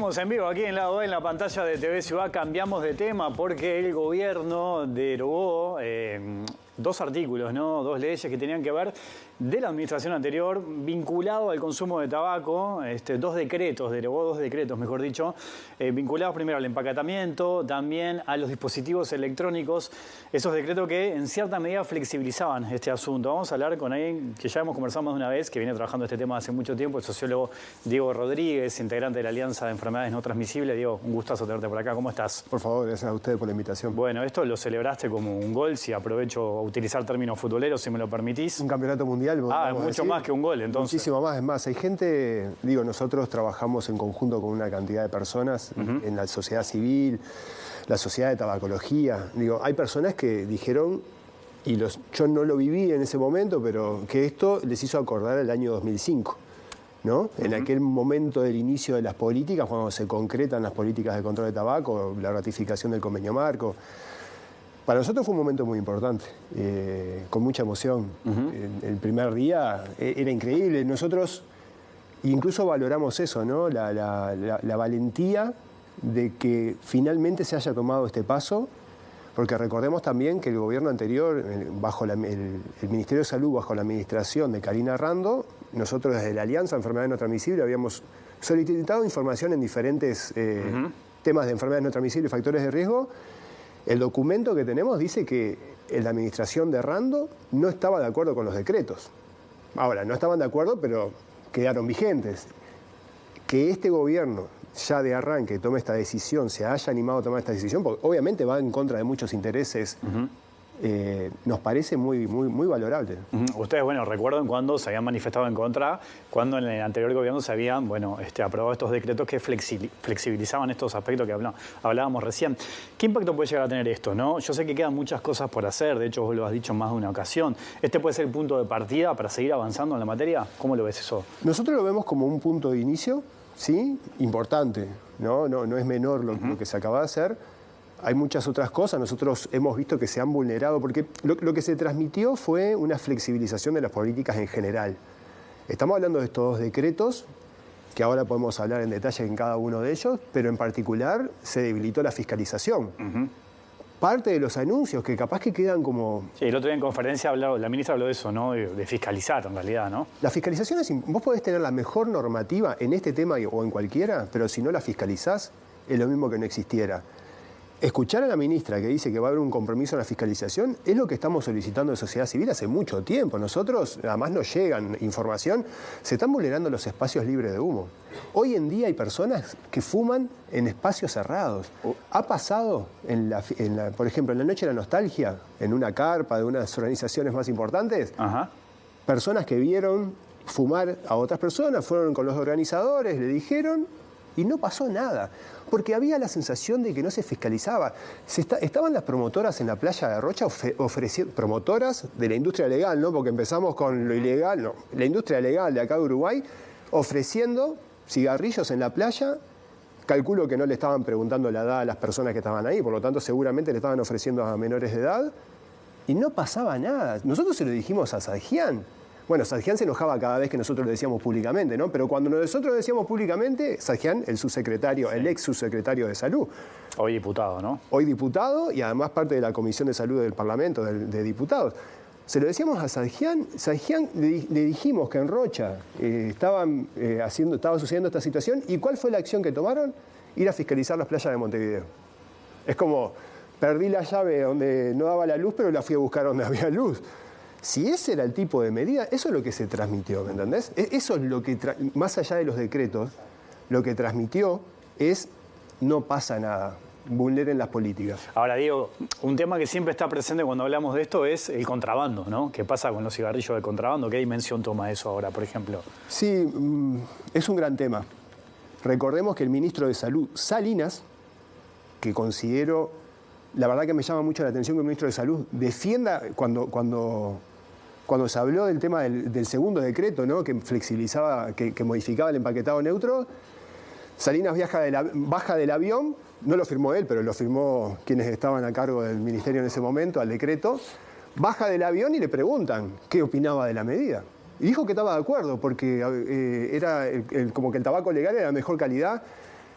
Estamos en vivo aquí en Lado B, en la pantalla de TV Ciudad. Cambiamos de tema porque el gobierno derogó dos artículos, ¿no? Dos leyes que tenían que ver de la administración anterior vinculado al consumo de tabaco. Dos decretos, derogó dos decretos, mejor dicho, vinculados primero al empacatamiento, también a los dispositivos electrónicos. Esos decretos que en cierta medida flexibilizaban este asunto. Vamos a hablar con alguien que ya hemos conversado más de una vez, que viene trabajando este tema hace mucho tiempo, el sociólogo Diego Rodríguez, integrante de la Alianza de Enfermedades No Transmisibles. Diego, un gustazo tenerte por acá. ¿Cómo estás? Por favor, gracias a ustedes por la invitación. Bueno, esto lo celebraste como un gol, si aprovecho a utilizar términos futboleros, si me lo permitís. Un campeonato mundial. Mucho más que un gol, entonces. Muchísimo más. Es más, hay gente, digo, nosotros trabajamos en conjunto con una cantidad de personas en la sociedad civil, la sociedad de tabacología. Digo, hay personas que dijeron, y yo no lo viví en ese momento, pero que esto les hizo acordar el año 2005. ¿No? En aquel momento del inicio de las políticas, cuando se concretan las políticas de control de tabaco, la ratificación del convenio marco. Para nosotros fue un momento muy importante, con mucha emoción. El primer día era increíble. Nosotros incluso valoramos eso, ¿no? La valentía de que finalmente se haya tomado este paso, porque recordemos también que el gobierno anterior, bajo el Ministerio de Salud, bajo la administración de Karina Rando, nosotros desde la Alianza de Enfermedades No Transmisibles habíamos solicitado información en diferentes temas de enfermedades no transmisibles y factores de riesgo. El documento que tenemos dice que la administración de Rando no estaba de acuerdo con los decretos. Ahora, no estaban de acuerdo, pero quedaron vigentes. Que este gobierno ya de arranque tome esta decisión, se haya animado a tomar esta decisión, porque obviamente va en contra de muchos intereses, nos parece muy valorable. Ustedes, bueno, recuerdan cuando se habían manifestado en contra, cuando en el anterior gobierno se habían, aprobado estos decretos que flexibilizaban estos aspectos que hablábamos recién. ¿Qué impacto puede llegar a tener esto, no? Yo sé que quedan muchas cosas por hacer, de hecho vos lo has dicho en más de una ocasión. ¿Este puede ser el punto de partida para seguir avanzando en la materia? ¿Cómo lo ves eso? Nosotros lo vemos como un punto de inicio, sí, importante, no es menor lo que se acaba de hacer. Hay muchas otras cosas, nosotros hemos visto que se han vulnerado, porque lo que se transmitió fue una flexibilización de las políticas en general. Estamos hablando de estos dos decretos, que ahora podemos hablar en detalle en cada uno de ellos, pero en particular se debilitó la fiscalización. Parte de los anuncios que capaz que quedan como... Sí, el otro día en conferencia la ministra habló de eso, ¿no? De fiscalizar en realidad, ¿no? La fiscalización es... Vos podés tener la mejor normativa en este tema o en cualquiera, pero si no la fiscalizás, es lo mismo que no existiera. Escuchar a la ministra que dice que va a haber un compromiso en la fiscalización es lo que estamos solicitando de sociedad civil hace mucho tiempo. Nosotros, además nos llegan información, se están vulnerando los espacios libres de humo. Hoy en día hay personas que fuman en espacios cerrados. Ha pasado, por ejemplo, en la Noche de la Nostalgia, en una carpa de unas organizaciones más importantes, personas que vieron fumar a otras personas, fueron con los organizadores, le dijeron... Y no pasó nada, porque había la sensación de que no se fiscalizaba. Estaban las promotoras en la playa de Rocha ofreciendo, promotoras de la industria legal, ¿no? Porque empezamos con lo ilegal, no. La industria legal de acá de Uruguay, ofreciendo cigarrillos en la playa. Calculo que no le estaban preguntando la edad a las personas que estaban ahí, por lo tanto seguramente le estaban ofreciendo a menores de edad. Y no pasaba nada. Nosotros se lo dijimos a Sadjian. Bueno, Sadjian se enojaba cada vez que nosotros lo decíamos públicamente, ¿no? Pero cuando nosotros lo decíamos públicamente, Sadjian, el subsecretario, el ex subsecretario de Salud. Hoy diputado, ¿no? Hoy diputado y además parte de la Comisión de Salud del Parlamento, de diputados. Se lo decíamos a Sadjian, le dijimos que en Rocha estaba sucediendo esta situación. ¿Y cuál fue la acción que tomaron? Ir a fiscalizar las playas de Montevideo. Es como, perdí la llave donde no daba la luz, pero la fui a buscar donde había luz. Si ese era el tipo de medida, eso es lo que se transmitió, ¿me entendés? Eso es lo que, más allá de los decretos, lo que transmitió es no pasa nada, vulneren las políticas. Ahora, Diego, un tema que siempre está presente cuando hablamos de esto es el contrabando, ¿no? ¿Qué pasa con los cigarrillos de contrabando? ¿Qué dimensión toma eso ahora, por ejemplo? Sí, es un gran tema. Recordemos que el ministro de Salud, Salinas, que considero, la verdad que me llama mucho la atención que el ministro de Salud defienda cuando se habló del tema del segundo decreto, ¿no? Que flexibilizaba, que modificaba el empaquetado neutro, Salinas baja del avión, no lo firmó él, pero lo firmó quienes estaban a cargo del ministerio en ese momento, al decreto, baja del avión y le preguntan qué opinaba de la medida. Y dijo que estaba de acuerdo, porque era como que el tabaco legal era de mejor calidad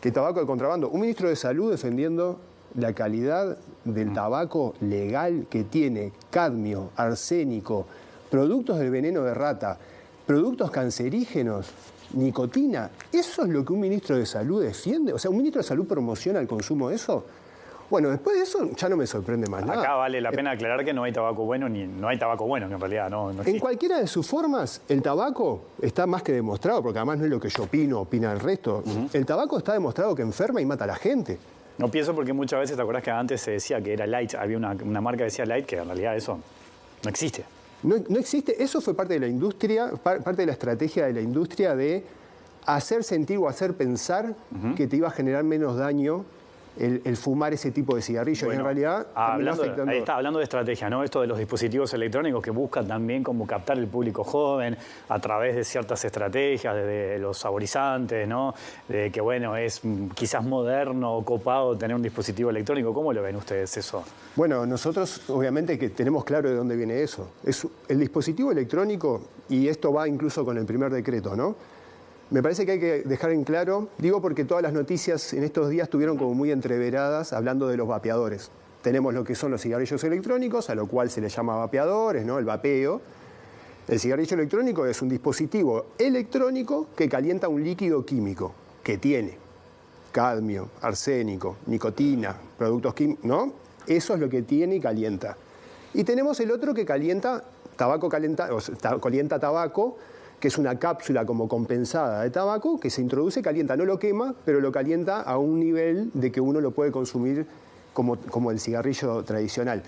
que tabaco de contrabando. Un ministro de Salud defendiendo la calidad del tabaco legal que tiene cadmio, arsénico, productos del veneno de rata, productos cancerígenos, nicotina. ¿Eso es lo que un ministro de Salud defiende? O sea, ¿un ministro de Salud promociona el consumo de eso? Bueno, después de eso ya no me sorprende más nada. Acá vale la pena aclarar que no hay tabaco bueno, ni no hay tabaco bueno, que en realidad no existe. En cualquiera de sus formas, el tabaco está más que demostrado, porque además no es lo que yo opina el resto. El tabaco está demostrado que enferma y mata a la gente. No pienso porque muchas veces, ¿te acordás que antes se decía que era light? Había una marca que decía light, que en realidad eso no existe. No existe. Eso fue parte de la industria, parte de la estrategia de la industria de hacer sentir o hacer pensar que te iba a generar menos daño el fumar ese tipo de cigarrillo. Bueno, y en realidad ahí está hablando de estrategia, ¿no? Esto de los dispositivos electrónicos que buscan también como captar el público joven a través de ciertas estrategias, de los saborizantes, ¿no? De que, bueno, es quizás moderno o copado tener un dispositivo electrónico. ¿Cómo lo ven ustedes eso? Bueno, nosotros obviamente que tenemos claro de dónde viene eso. Es el dispositivo electrónico, y esto va incluso con el primer decreto, ¿no? Me parece que hay que dejar en claro, digo porque todas las noticias en estos días estuvieron como muy entreveradas hablando de los vapeadores. Tenemos lo que son los cigarrillos electrónicos, a lo cual se les llama vapeadores, ¿no? El vapeo. El cigarrillo electrónico es un dispositivo electrónico que calienta un líquido químico que tiene cadmio, arsénico, nicotina, productos químicos, ¿no? Eso es lo que tiene y calienta. Y tenemos el otro que calienta tabaco, calienta tabaco, que es una cápsula como compensada de tabaco, que se introduce, calienta, no lo quema, pero lo calienta a un nivel de que uno lo puede consumir como el cigarrillo tradicional.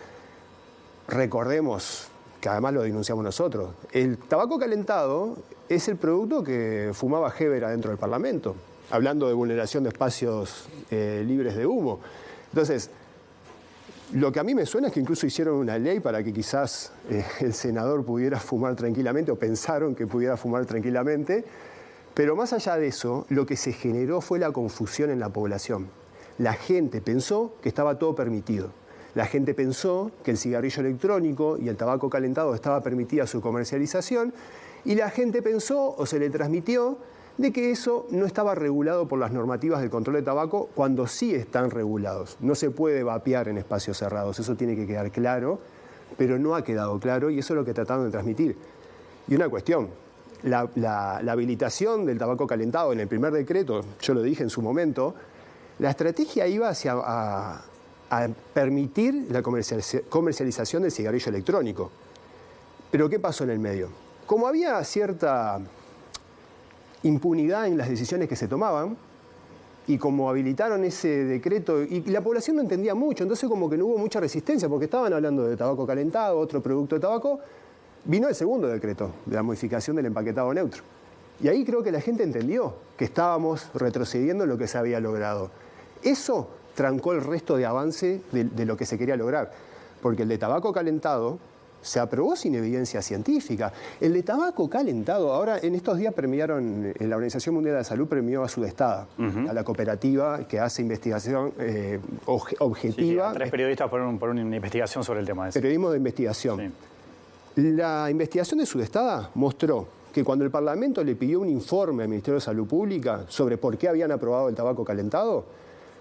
Recordemos que además lo denunciamos nosotros, el tabaco calentado es el producto que fumaba Heber adentro del Parlamento, hablando de vulneración de espacios libres de humo. Entonces, lo que a mí me suena es que incluso hicieron una ley para que quizás el senador pudiera fumar tranquilamente, o pensaron que pudiera fumar tranquilamente, pero más allá de eso, lo que se generó fue la confusión en la población. La gente pensó que estaba todo permitido. La gente pensó que el cigarrillo electrónico y el tabaco calentado estaba permitida su comercialización, y la gente pensó, o se le transmitió, de que eso no estaba regulado por las normativas del control de tabaco cuando sí están regulados. No se puede vapear en espacios cerrados, eso tiene que quedar claro, pero no ha quedado claro y eso es lo que trataron de transmitir. Y una cuestión, la habilitación del tabaco calentado en el primer decreto, yo lo dije en su momento, la estrategia iba hacia a permitir la comercialización del cigarrillo electrónico. Pero ¿qué pasó en el medio? Como había cierta impunidad en las decisiones que se tomaban, y como habilitaron ese decreto, y la población no entendía mucho, entonces como que no hubo mucha resistencia, porque estaban hablando de tabaco calentado, otro producto de tabaco, vino el segundo decreto, de la modificación del empaquetado neutro. Y ahí creo que la gente entendió que estábamos retrocediendo en lo que se había logrado. Eso trancó el resto de avance de lo que se quería lograr, porque el de tabaco calentado se aprobó sin evidencia científica. El de tabaco calentado, ahora en estos días premiaron, la Organización Mundial de la Salud premió a Sudestada, a la cooperativa que hace investigación objetiva. Sí, 3 periodistas por una investigación sobre el tema. Periodismo de investigación. Sí. La investigación de Sudestada mostró que cuando el Parlamento le pidió un informe al Ministerio de Salud Pública sobre por qué habían aprobado el tabaco calentado,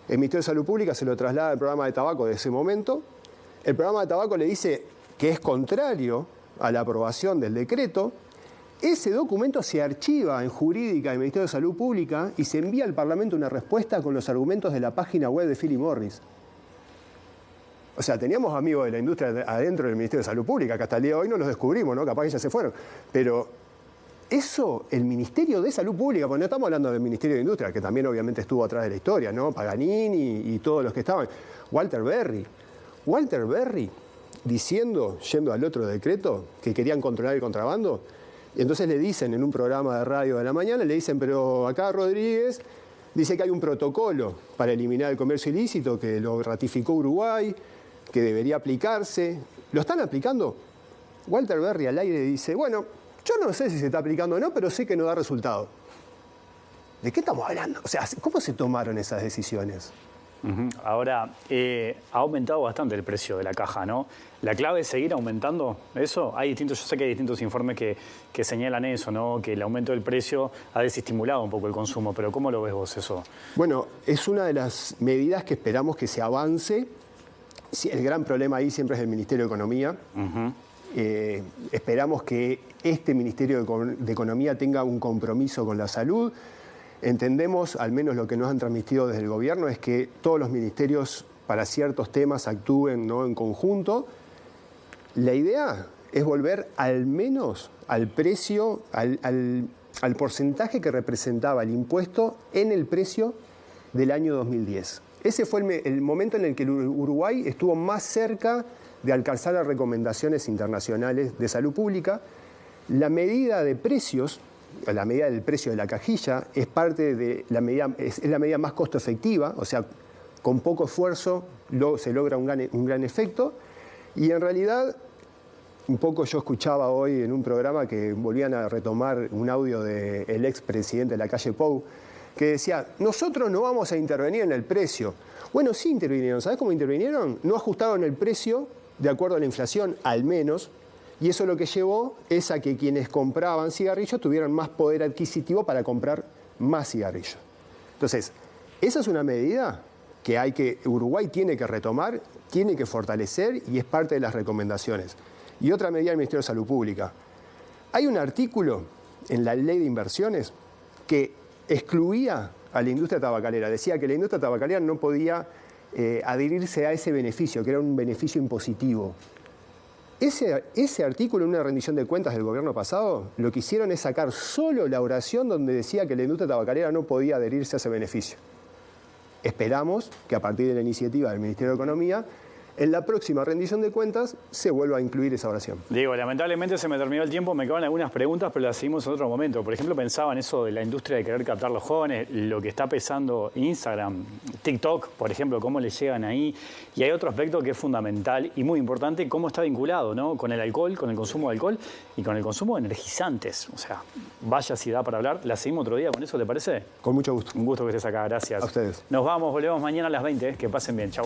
el Ministerio de Salud Pública se lo traslada al programa de tabaco de ese momento. El programa de tabaco le dice que es contrario a la aprobación del decreto. Ese documento se archiva en jurídica del Ministerio de Salud Pública y se envía al Parlamento una respuesta con los argumentos de la página web de Philip Morris. O sea, teníamos amigos de la industria adentro del Ministerio de Salud Pública, que hasta el día de hoy no los descubrimos, ¿no? Capaz que ya se fueron. Pero eso, el Ministerio de Salud Pública, porque no estamos hablando del Ministerio de Industria, que también obviamente estuvo atrás de la historia, ¿no? Paganini y todos los que estaban. Walter Berry, diciendo, yendo al otro decreto, que querían controlar el contrabando, y entonces le dicen en un programa de radio de la mañana, le dicen, pero acá Rodríguez dice que hay un protocolo para eliminar el comercio ilícito, que lo ratificó Uruguay, que debería aplicarse. ¿Lo están aplicando? Walter Berry al aire dice, bueno, yo no sé si se está aplicando o no, pero sé que no da resultado. ¿De qué estamos hablando? O sea, ¿cómo se tomaron esas decisiones? Ahora, ha aumentado bastante el precio de la caja, ¿no? ¿La clave es seguir aumentando eso? Yo sé que hay distintos informes que señalan eso, ¿no? Que el aumento del precio ha desestimulado un poco el consumo, pero ¿cómo lo ves vos eso? Bueno, es una de las medidas que esperamos que se avance. Sí, el gran problema ahí siempre es el Ministerio de Economía. Esperamos que este Ministerio de Economía tenga un compromiso con la salud. Entendemos, al menos lo que nos han transmitido desde el gobierno, es que todos los ministerios para ciertos temas actúen, ¿no?, en conjunto. La idea es volver al menos al precio, al porcentaje que representaba el impuesto en el precio del año 2010. Ese fue el momento en el que el Uruguay estuvo más cerca de alcanzar las recomendaciones internacionales de salud pública. La medida de precios, la medida del precio de la cajilla, es parte de la medida, es la medida más costo efectiva, o sea, con poco esfuerzo se logra un gran efecto. Y en realidad, un poco yo escuchaba hoy en un programa que volvían a retomar un audio del expresidente de la calle Pou, que decía, nosotros no vamos a intervenir en el precio. Bueno, sí intervinieron. ¿Sabés cómo intervinieron? No ajustaron el precio de acuerdo a la inflación, al menos, y eso lo que llevó es a que quienes compraban cigarrillos tuvieran más poder adquisitivo para comprar más cigarrillos. Entonces, esa es una medida que Uruguay tiene que retomar, tiene que fortalecer y es parte de las recomendaciones. Y otra medida del Ministerio de Salud Pública. Hay un artículo en la Ley de Inversiones que excluía a la industria tabacalera. Decía que la industria tabacalera no podía adherirse a ese beneficio, que era un beneficio impositivo. Ese artículo en una rendición de cuentas del gobierno pasado, lo que hicieron es sacar solo la oración donde decía que la industria tabacalera no podía adherirse a ese beneficio. Esperamos que a partir de la iniciativa del Ministerio de Economía, en la próxima rendición de cuentas se vuelva a incluir esa oración. Diego, lamentablemente se me terminó el tiempo, me quedan algunas preguntas, pero las seguimos en otro momento. Por ejemplo, pensaba en eso de la industria de querer captar a los jóvenes, lo que está pesando Instagram, TikTok, por ejemplo, cómo le llegan ahí. Y hay otro aspecto que es fundamental y muy importante, cómo está vinculado, ¿no?, con el alcohol, con el consumo de alcohol y con el consumo de energizantes. O sea, vaya si da para hablar. La seguimos otro día con eso, ¿te parece? Con mucho gusto. Un gusto que estés acá, gracias. A ustedes. Nos vamos, volvemos mañana a las 20, que pasen bien, chau.